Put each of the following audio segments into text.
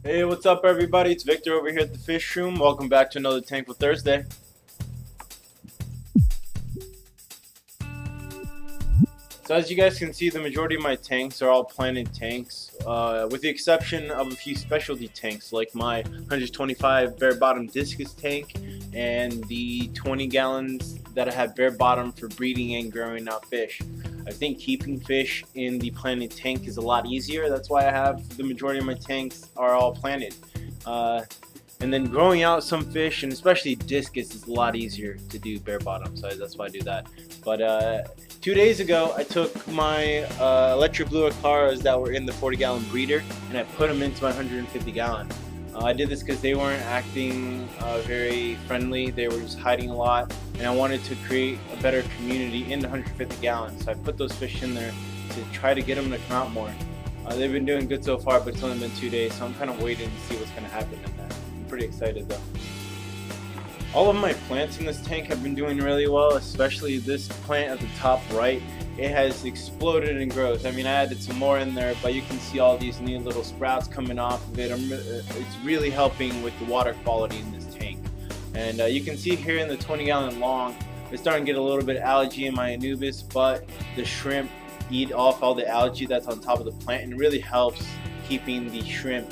Hey, what's up everybody? It's Victor over here at the Fishroom. Welcome back to another Tankful Thursday. So as you guys can see, the majority of my tanks are all planted tanks, with the exception of a few specialty tanks like my 125 bare bottom Discus tank and the 20 gallons that I have bare bottom for breeding and growing out fish. I think keeping fish in the planted tank is a lot easier. That's why I have the majority of my tanks are all planted. And then growing out some fish, and especially Discus, is a lot easier to do bare bottom, so that's why I do that. But 2 days ago, I took my electric blue Acaras that were in the 40-gallon breeder, and I put them into my 150-gallon. I did this because they weren't acting very friendly. They were just hiding a lot, and I wanted to create a better community in the 150 gallons. So I put those fish in there to try to get them to come out more. They've been doing good so far, but it's only been 2 days, so I'm kind of waiting to see what's going to happen in that. I'm pretty excited though. All of my plants in this tank have been doing really well, especially this plant at the top right. It has exploded in growth. I mean, I added some more in there, but you can see all these neat little sprouts coming off of it. It's really helping with the water quality in this tank. And you can see here in the 20-gallon long, it's starting to get a little bit of algae in my Anubis, but the shrimp eat off all the algae that's on top of the plant, and it really helps keeping the shrimp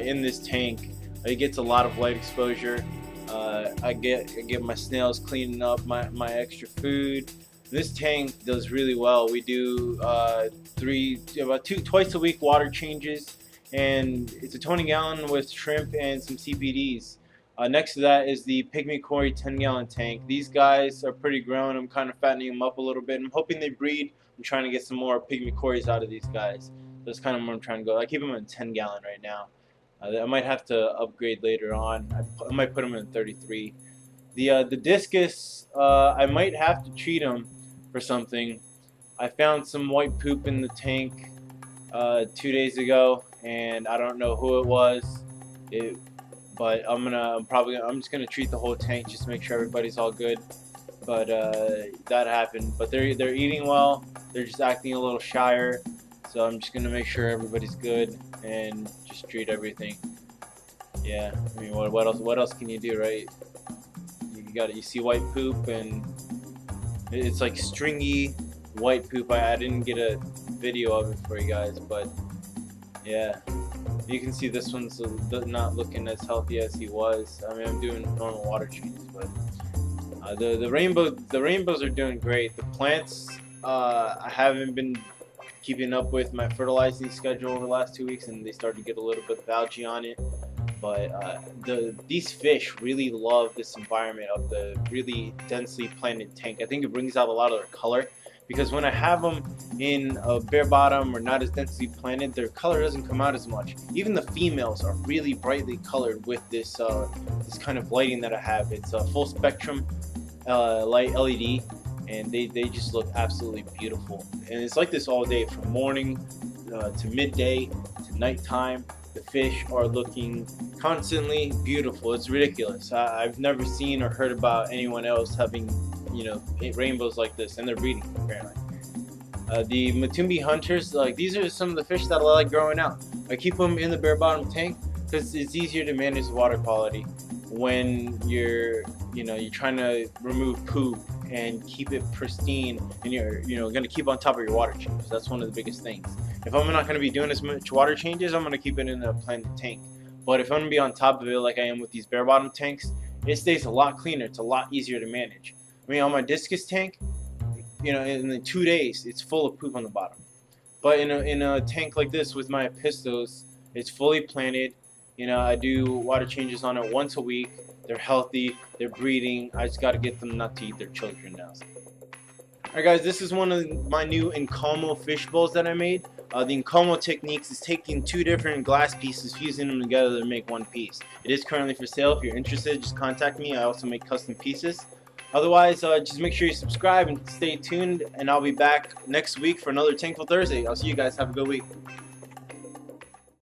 in this tank. It gets a lot of light exposure. I get my snails cleaning up my extra food. This tank does really well. We do twice a week water changes, and it's a 20-gallon with shrimp and some CPDs. Next to that is the Pygmy Cory 10-gallon tank. These guys are pretty grown. I'm kind of fattening them up a little bit. I'm hoping they breed. I'm trying to get some more Pygmy Corys out of these guys. That's kind of where I'm trying to go. I keep them in 10-gallon right now. I might have to upgrade later on. I might put them in 33. The Discus, I might have to treat them for something. I found some white poop in the tank 2 days ago, and I don't know who it was. But I'm just gonna treat the whole tank just to make sure everybody's all good. But that happened. But they're eating well. They're just acting a little shyer. So I'm just gonna make sure everybody's good and just treat everything. Yeah, I mean, what else can you do, right? You see white poop, and it's like stringy white poop. I didn't get a video of it for you guys, but yeah, you can see this one's not looking as healthy as he was. I mean, I'm doing normal water changes, but the rainbows are doing great. The plants, I haven't been keeping up with my fertilizing schedule over the last 2 weeks, and they started to get a little bit of algae on it. But these fish really love this environment of the really densely planted tank. I think it brings out a lot of their color, because when I have them in a bare bottom or not as densely planted, their color doesn't come out as much. Even the females are really brightly colored with this this kind of lighting that I have. It's a full spectrum light LED, and they just look absolutely beautiful. And it's like this all day, from morning to midday to nighttime. The fish are looking constantly beautiful. It's ridiculous. I've never seen or heard about anyone else having, rainbows like this, and they're breeding apparently. The Matumbi hunters, like, these are some of the fish that I like growing out. I keep them in the bare bottom tank because it's easier to manage the water quality when you're trying to remove poop and keep it pristine, and you're going to keep on top of your water changes. That's one of the biggest things. If I'm not going to be doing as much water changes, I'm going to keep it in a planted tank. But if I'm going to be on top of it like I am with these bare bottom tanks, it stays a lot cleaner. It's a lot easier to manage. I mean, on my Discus tank, in the 2 days, it's full of poop on the bottom. But in a tank like this with my Pistos, it's fully planted. I do water changes on it once a week. They're healthy, they're breeding. I just got to get them not to eat their children now. Alright guys, this is one of my new Incomo fish bowls that I made. The Incomo techniques is taking 2 different glass pieces, fusing them together to make one piece. It is currently for sale. If you're interested, just contact me. I also make custom pieces. Otherwise, just make sure you subscribe and stay tuned, and I'll be back next week for another Tankful Thursday. I'll see you guys. Have a good week.